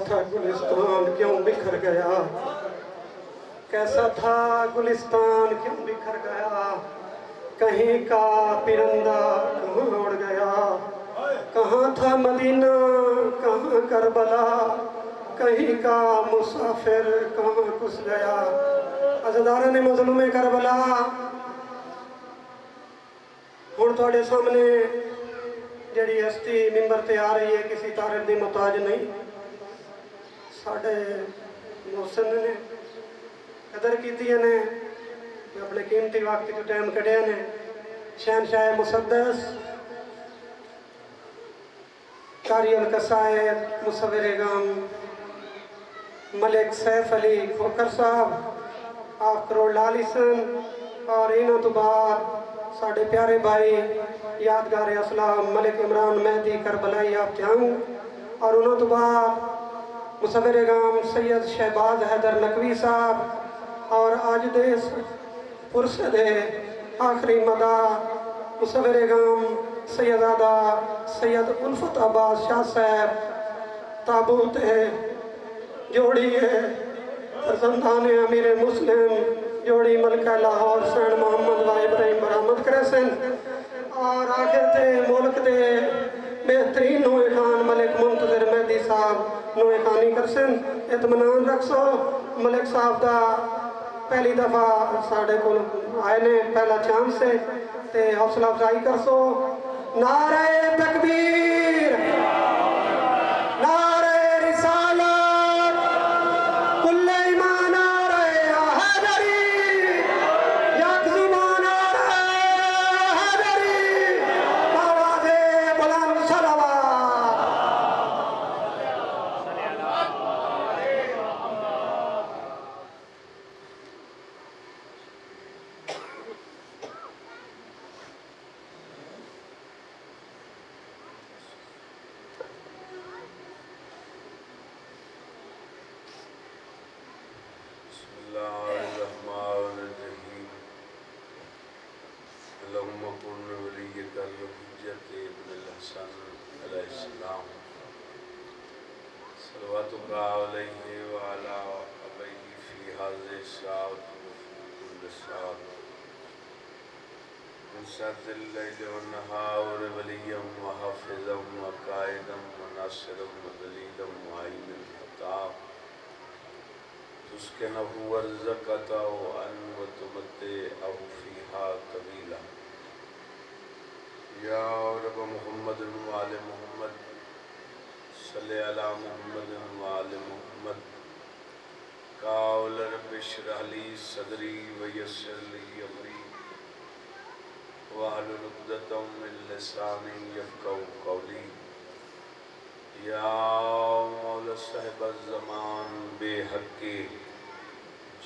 था गुलिस्तान क्यों बिखर गया, कैसा था गुलिस्तान क्यों बिखर गया, कहीं का परिंदा कहाँ उड़ गया, कहाँ था मदीना कहाँ करबला, कहीं का मुसाफिर कहाँ घुस गया। अज़दारा ने मज़लूम करबला हुण तुहाडे सामने जिहड़ी हस्ती मिंबर ते आ रही है किसी तारीफ दी मुहताज नहीं। साडे मोहसिन ने कदर कीती ने, अपने कीमती वक्त को टाइम कढ़िया ने। शहनशाह मुसद्दस कारी अल कसायद मुसव्विर गाम मलिक सैफ अली खोकर साहब आप करोड़ लाल सन, और इन्हों तो बाद साढ़े प्यारे भाई यादगार असलाम मलिक इमरान मेहदी करबलाई आप जंग, और उन्होंने तो बाद मुसव्विर गाम सैयद शहबाज हैदर नकवी साहब, और आज देश पुरसे दे आखिरी मदा मुसव्विर गाम सैयदादा सैयद उल्फत अब्बास शाह साहब ताबूत है जोड़ी है फरजंदान अमीर मुस्लिम जोड़ी मलका लाहौर सैन मोहम्मद व इब्राहिम बरामद करे सन, और आखिर ते मुल्क दे बेहतरीन नोए खान मलिक मुंतज़िर मेहदी साहब नोए खानी कर सन। इत्मीनान रखसो मलिक साहब का पहली दफ़ा साढ़े को आए ने पहला चांस से ते हौसला अफजाई करसो। नारे तकबीर, नारे रिसालत, कुल्ले ईमान नारे हैदरी, यकज़ुबान नारे हैदरी, आवाज़े बुलंद सलावत।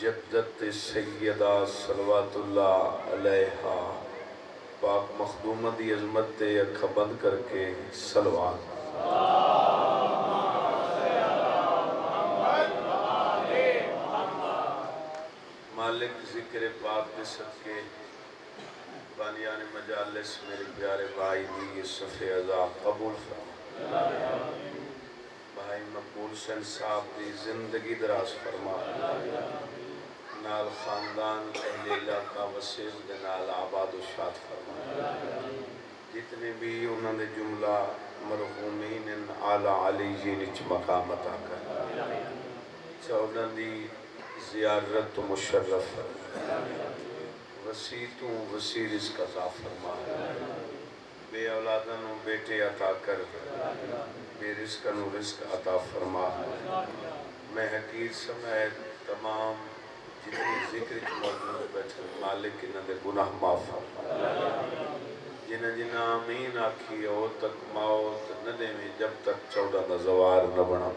जद्दत सैयदा सलवातुल्लाह अलैहा पाक मखदूमा दी अजमत ते अखा बंद करके सलवात। मालिक जिक्र पाक के सदके बानियान मजालिस मेरे प्यारे भाई दी सफ़े अज़ा कबूल फरमा। भाई मकबूल सन साहब की जिंदगी दराज फरमा, नाल खानदान अहले इलाका वसीम दे नाल आबाद शाद फरमा। जितने भी उन्होंने जुमला मरहूमीन आला अलीयीन च मकाम अता कर, चौदह दी ज़ियारत तो मुशर्रफ वसी तू वसी रिज़्क़ अता फरमा। बे औलादा नू बेटे अता कर, बेरिज़्क़ नू रिज़्क़ अता फरमा। मैं हकीर समेत तमाम जितनी जिक्र मौजूद बैठे मालिक इन्हों के गुनाह माफ फरमा। जिन्हें जिन्हें आमीन आखी हो तक मौत न देवे जब तक 14 का जवार न बना।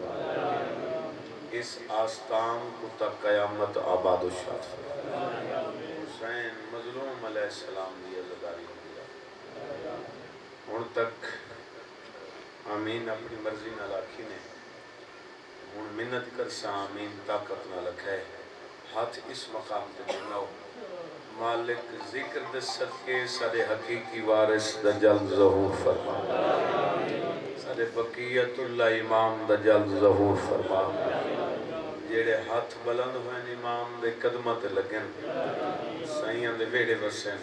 इस आस्ताम को तक कयामत आबाद शाद फरमा। हुसैन मज़लूम अलैहिस्सलाम की अज़ादारी हुण तक आमीन अपनी मर्जी न आखी ने, हुण मिन्नत कर सा आमीन ताकत न लखे। हाथ इस मकाम पर बनाओ, मालिक जिक्र दे सदके साडे हकीकी वारिस दा जल्द ज़हूर फरमा। साडे बकीयतुल्लाह इमाम दा जल्द ज़हूर फरमा। जेड़े हाथ बुलंद हुए इमाम दे कदमां ते लगन, साईयां दे वेड़े वसन,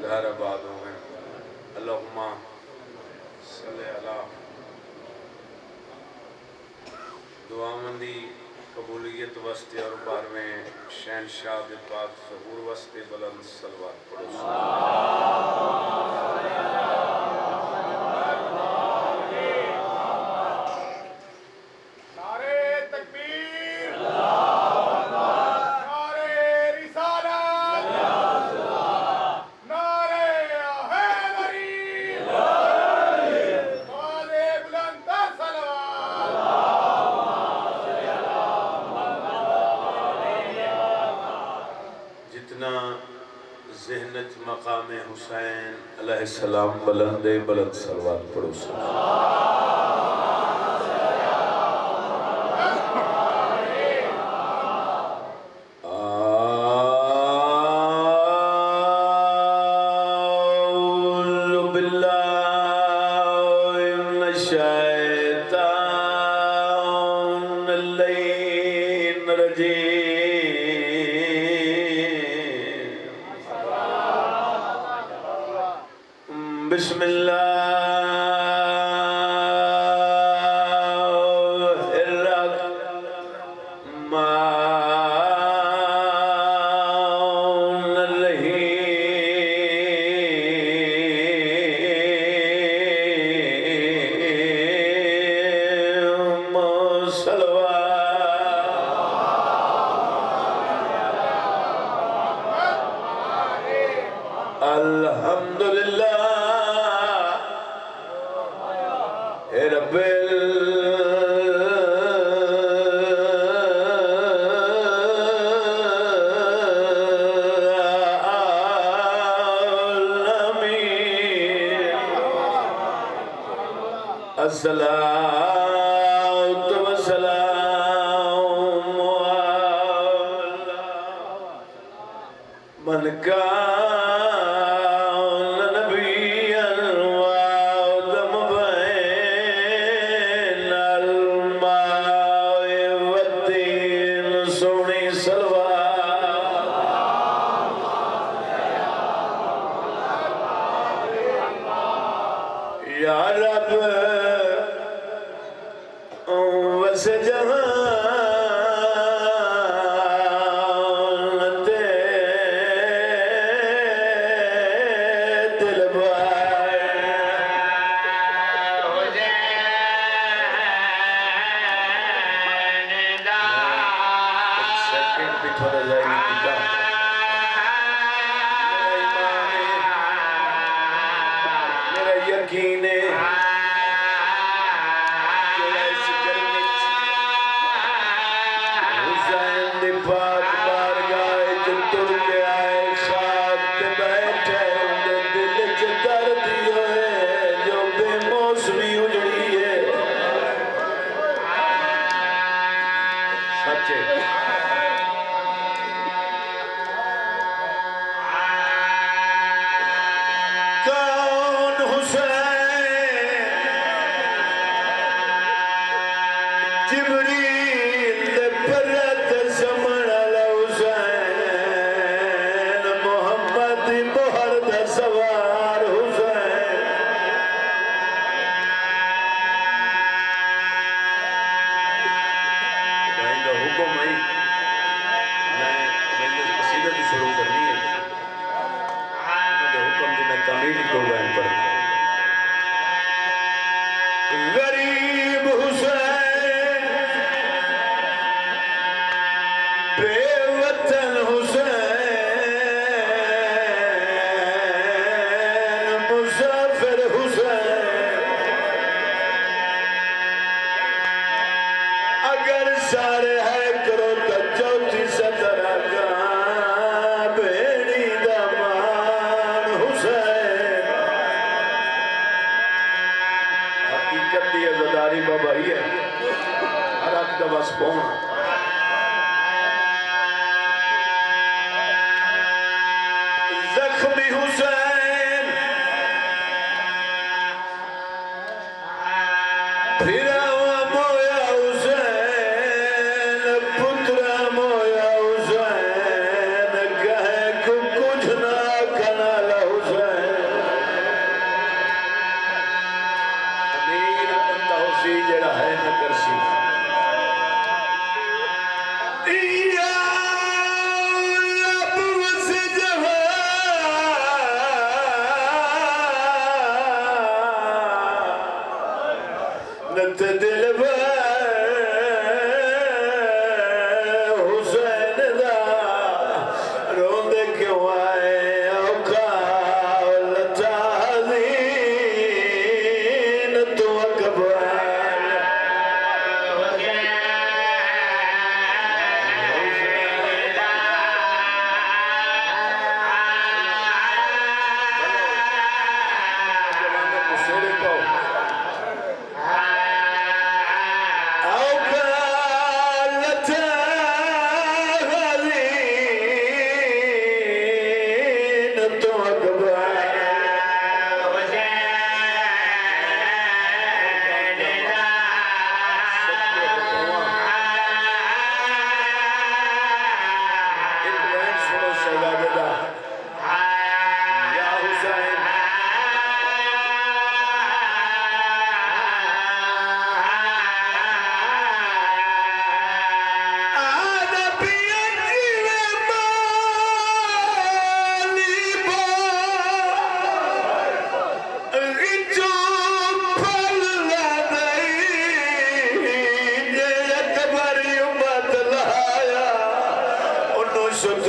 घर आबाद हुए। अल्लाहुम्मा सल्ले अला। दुआमंदी कबूलियत वस्ते और 12वें शहनशाह दे पाक ज़हूर वस्ते बुलंद सलवात पढ़ो। मकाम हुसैन अलैहिस्सलाम बुलंदे बुलंद सलवात पढ़ो। आऊज़ु बिल्लाहि मिनश शैतानिर रजीम। अस्सलातु वस्सलामु अला मन कान नबिय्यन व आदम बैनल माए वत्तीन। सोहनी सलवात या रब वस जहान ते दिल मेरा यकीन है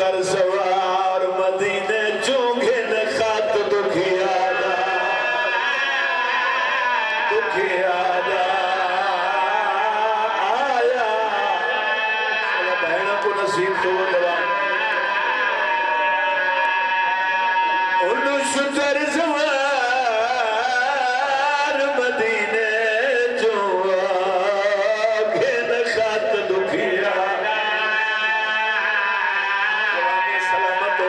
कर सवार मदीने चूंगे न खात दुखिया आया बहन को नसीब तो शुतर सवार मदीने जो न खात दुखिया सलामत हो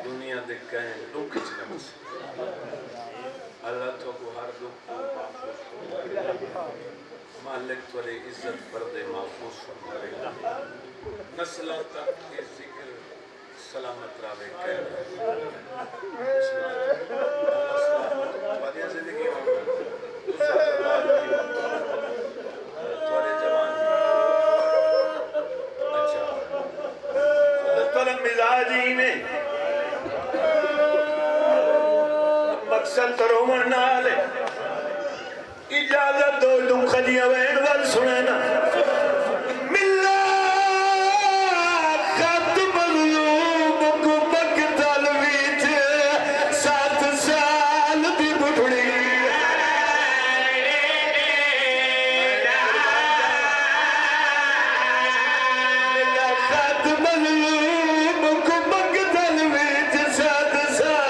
दुनिया दे कहें दुख च न बस अल्लाह तो को हर दुख मालिक तोरे इज्जत पर्दे महफूज फरमावे नस्ल तक के जिक्र सलामत रावे कह बढ़िया जिंदगी तोरे जवान अच्छा तोरे मिजाजी ने मकसद तरोमन नाल इजाजत दो तुम खदिया वैन वल सुने ना मिला खत मजलूम को मकतल विच 7 साल दी बुढ़ड़ी मिला खत मजलूम को मकतल विच 7 साल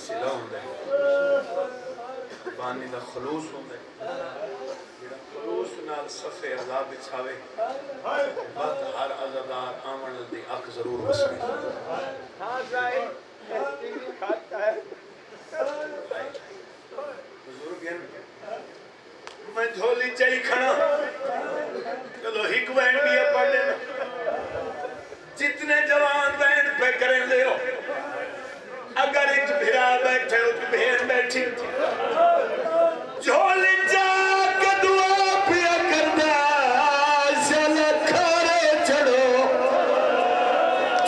सिला होंदा है बानी दा खलूस होंदा है जेड़ा खलूस नाल सफे अज़ा बिछावे बद हर अज़ादार आमन दी अख जरूर वसनी हां जाए खाता है बुजुर्ग हैं मैं झोली चाहिए खड़ा चलो हिक बैंड भी पढ़ लेना जितने जवान बैंड पे करें ले हो अगर एक भिरा बैठे हो तो भेड़ बैठी झोली जाके दुआ पिया करदा चल खारे चढ़ो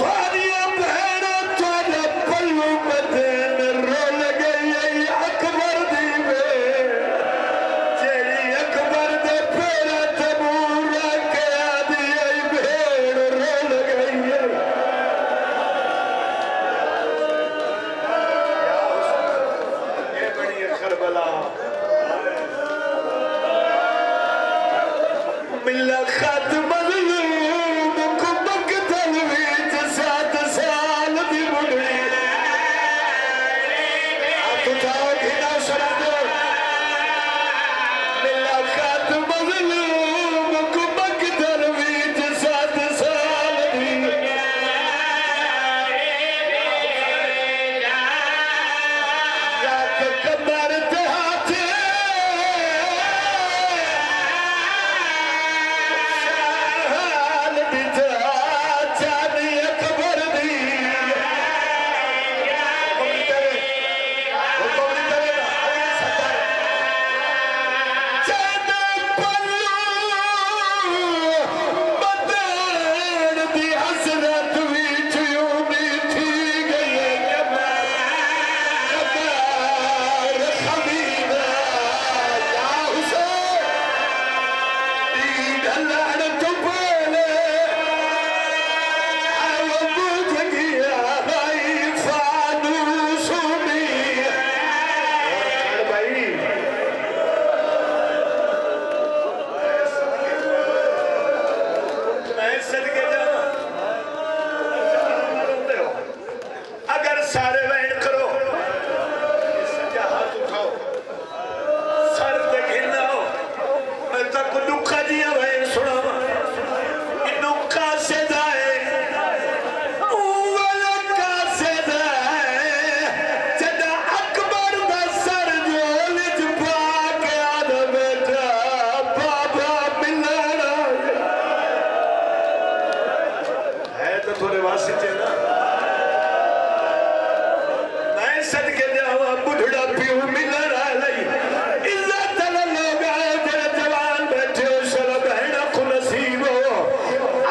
थोड़िया बहन थोड़ा पल्लू बदन रोल गई अकबर दी जेरी अकबर दे फेरा तबूरा के आदि भेड़ रोल गई ये बड़ी करबला मिला खत मज़लूम को मकतल विच 7 साल दी बुढ़ी हाथ उठाओ घिना शब्द मिला खत मज़लूम को मकतल विच 7 साल दी रात कमर ते हाथ सारे वैन करो सजा हाथ उठाओ सर पे घिरना हो मैं तक दुखा दिया वैन सुनावा इन्हों का से जाए उवल का से जाए जदा अकबर दा सर जोलिज पाके आदा बेटा बाबा मिलना है तो थोड़े वास्ते ना सदके जावा बुढ़ड़ा पियो मिलर आलई इज्जत लोग आए तेरे जवान बैठे हो चलो बहना को नसीब हो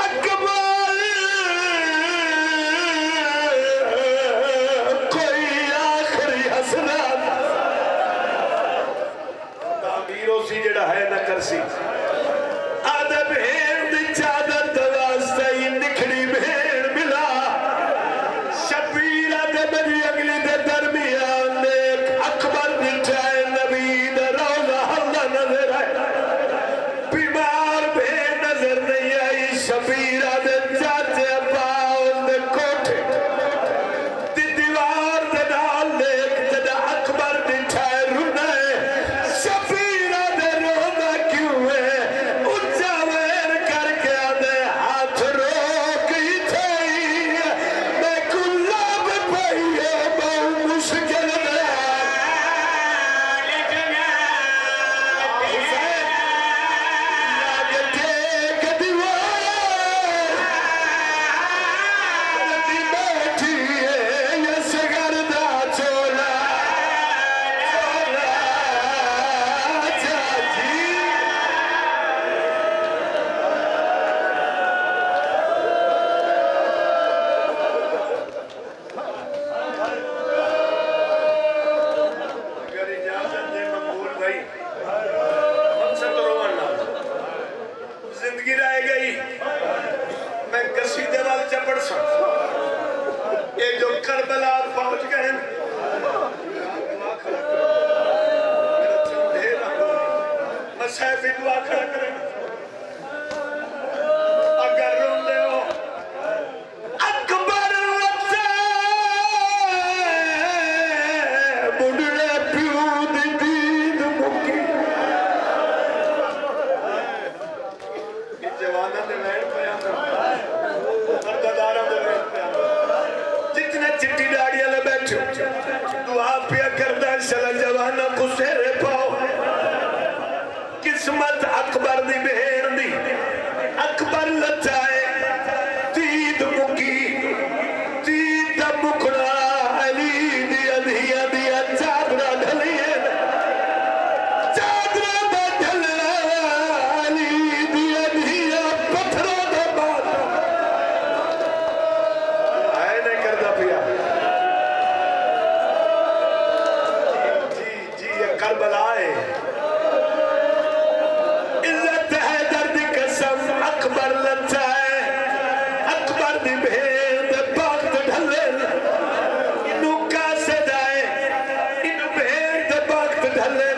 अकबर कोई आखिरी हसरत तामीरो सी जड़ा है न करसी आदे भेड़ दी चादर दवास्ते निखड़ी भेड़ मिला शबीरा दे मेरी अगली दे दरमियान एक अकबर बिठाए नबी दा रोज़ा हल्ला नजर आए बीमार भेड़ नजर नहीं आई शबीरा दे चाचे पाओ दे कोठे दी दीवार दे नाल देख जदा अकबर बिठाए रुना शबीरा दे रोना क्यों है उच्चा वेर करके आदे हाथ रोक ही थे मैं गुलाब पइए बहु मुश्किल में हुसैन लागे टेक दीवार दी बैठी है यस गर्दा चोला चोला चाची अगर इजाजत दे मकबूल भाई मकसद रोवाना जिंदगी रह गई मैं कसीदे वाल चपड़ सा ये जो करबला पहुंच गए मेरा चंदे मसहफ दुआ खड़ा करें अगर रोंदे हो अकबर फैसला जवाना को सेरे पाओ किस्मत अकबर दी बहन दी अकबर लचाए तीद मुकी तीद मुकरा अली दी अधिया दिया चादरा ढलिए चादरा दा ढलना अली दी अधिया पत्थरों दा बात आए नहीं करदा पिया जी ये करबला है अकबर लचा है अकबर दी भेद वक्त ढले इनू कासे जाए इन भेद वक्त ढले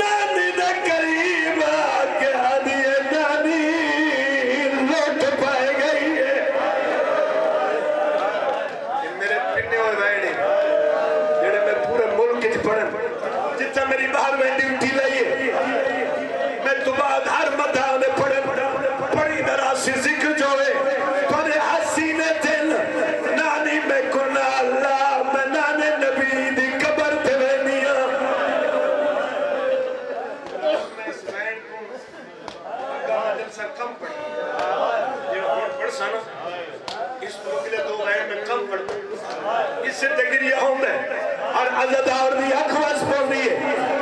नानी दे करीब आके आदिए नानी लौट पाए गई है मेरे पिंडे हुए बैठे जेड़े मैं पूरे मुल्क च पढ़न जितना मेरी बाहर में ड्यूटी लाई है मैं तो बाद हर मदा ने पढ़े बड़ी दरासी जिक्र जो है पर हसीने दिल नानी में गुना अल्लाह मैं नाने नबी दी कबर पे वेनिया मैं इस बैंड को अगर दिल से कम पढ़ी ये बहुत पढ़ सा ना इस लोग के लिए 2 बैंड में कम पढ़ इससे तगड़िया होंगे और अज़ादार दी अख वास पढ़नी है